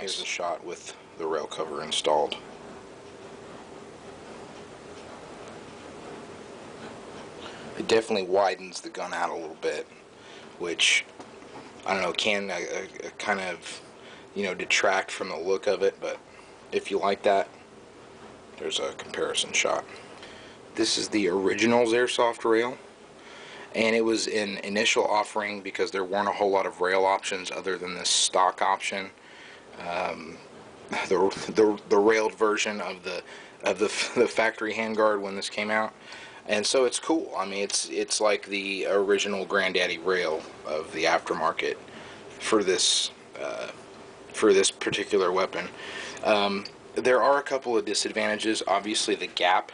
Here's a shot with the rail cover installed. It definitely widens the gun out a little bit, which, I don't know, can kind of, detract from the look of it, but if you like that, there's a comparison shot. This is the original's airsoft rail, and it was an initial offering because there weren't a whole lot of rail options other than this stock option. The railed version of the factory handguard when this came out, and so it's cool. I mean, it's like the original granddaddy rail of the aftermarket for this particular weapon. There are a couple of disadvantages. Obviously, the gap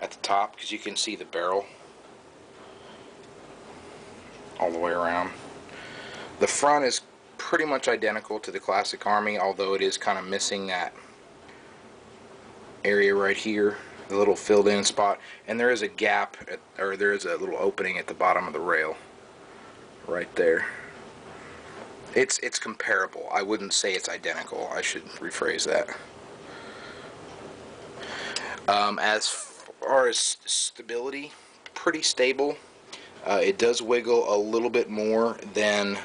at the top, because you can see the barrel all the way around. The front is pretty much identical to the classic Army, although it is kind of missing that area right here, the little filled in spot, and there is a gap or there is a little opening at the bottom of the rail right there. It's comparable. I wouldn't say it's identical. I should rephrase that. As far as stability, pretty stable. It does wiggle a little bit more than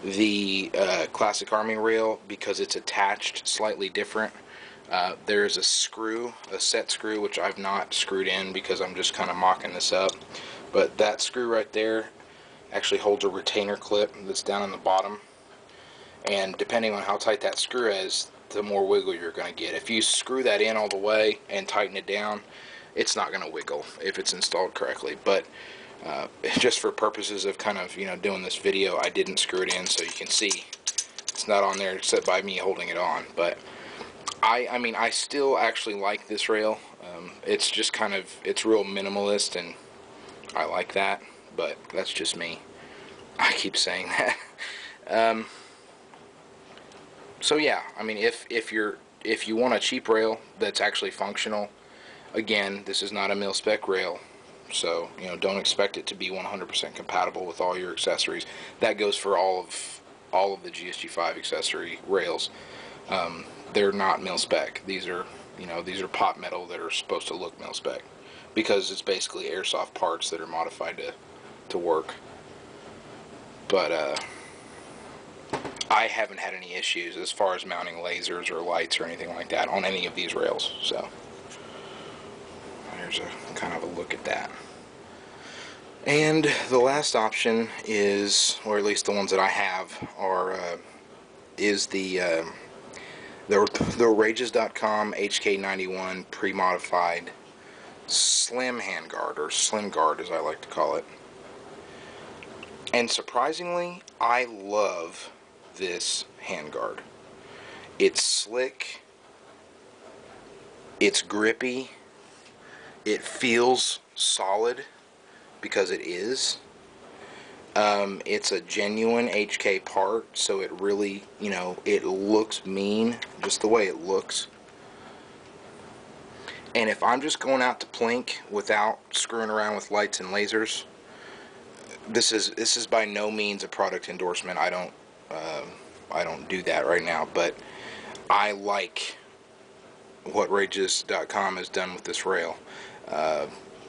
the classic Army rail because it's attached slightly different. There's a screw, a set screw, which I've not screwed in because I'm just kind of mocking this up. But that screw right there actually holds a retainer clip that's down on the bottom. And depending on how tight that screw is, the more wiggle you're going to get. If you screw that in all the way and tighten it down, it's not going to wiggle if it's installed correctly. But just for purposes of kind of doing this video, I didn't screw it in, so you can see it's not on there except by me holding it on. But I mean I still actually like this rail. It's just kind of, it's real minimalist, and I like that, but that's just me. I keep saying that. So yeah, I mean, if you want a cheap rail that's actually functional, again, this is not a mil-spec rail, so don't expect it to be 100% compatible with all your accessories. That goes for all of the GSG-5 accessory rails. They're not mil-spec. These are pot metal that are supposed to look mil-spec because it's basically airsoft parts that are modified to work. But I haven't had any issues as far as mounting lasers or lights or anything like that on any of these rails. So there's a kind of a look at that. And the last option is, or at least the ones that I have, is the Rages.com HK91 pre-modified slim handguard, or slim guard as I like to call it. And surprisingly, I love this handguard. It's slick, it's grippy, it feels solid because it is. It's a genuine HK part, so it really, it looks mean just the way it looks. And if I'm just going out to plink without screwing around with lights and lasers, this is by no means a product endorsement. I don't do that right now, but I like what Rages.com has done with this rail.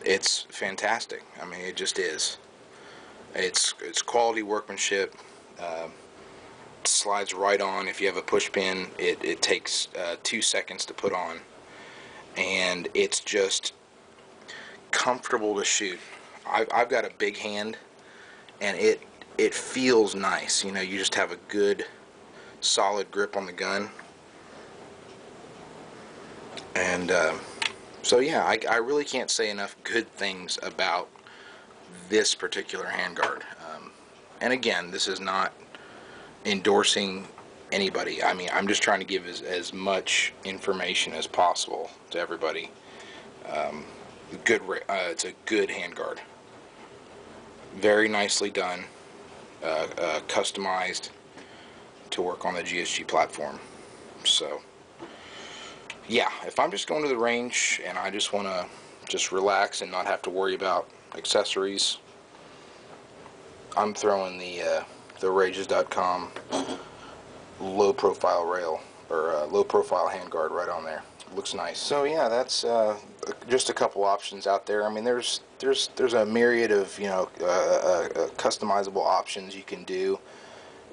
It's fantastic. I mean, it just is. It's quality workmanship. Slides right on. If you have a push pin, it takes 2 seconds to put on, and it's just comfortable to shoot. I've got a big hand, and it feels nice. You just have a good solid grip on the gun. And so yeah, I really can't say enough good things about this particular handguard. And again, this is not endorsing anybody. I mean, I'm just trying to give as much information as possible to everybody. It's a good handguard. Very nicely done. Customized to work on the GSG platform. So yeah, if I'm just going to the range and I just want to just relax and not have to worry about accessories, I'm throwing the Rages.com low profile rail, or low profile handguard right on there. Looks nice. So yeah, that's just a couple options out there. I mean, there's a myriad of customizable options you can do.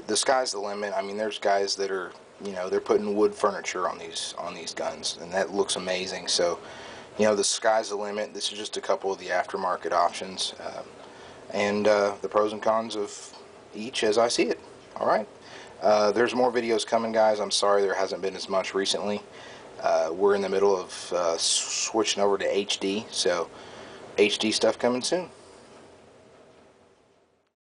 The sky's the limit. I mean, there's guys that are, they're putting wood furniture on these guns, and that looks amazing. So, the sky's the limit. This is just a couple of the aftermarket options, and the pros and cons of each as I see it. All right. There's more videos coming, guys. I'm sorry there hasn't been as much recently. We're in the middle of switching over to HD, so HD stuff coming soon.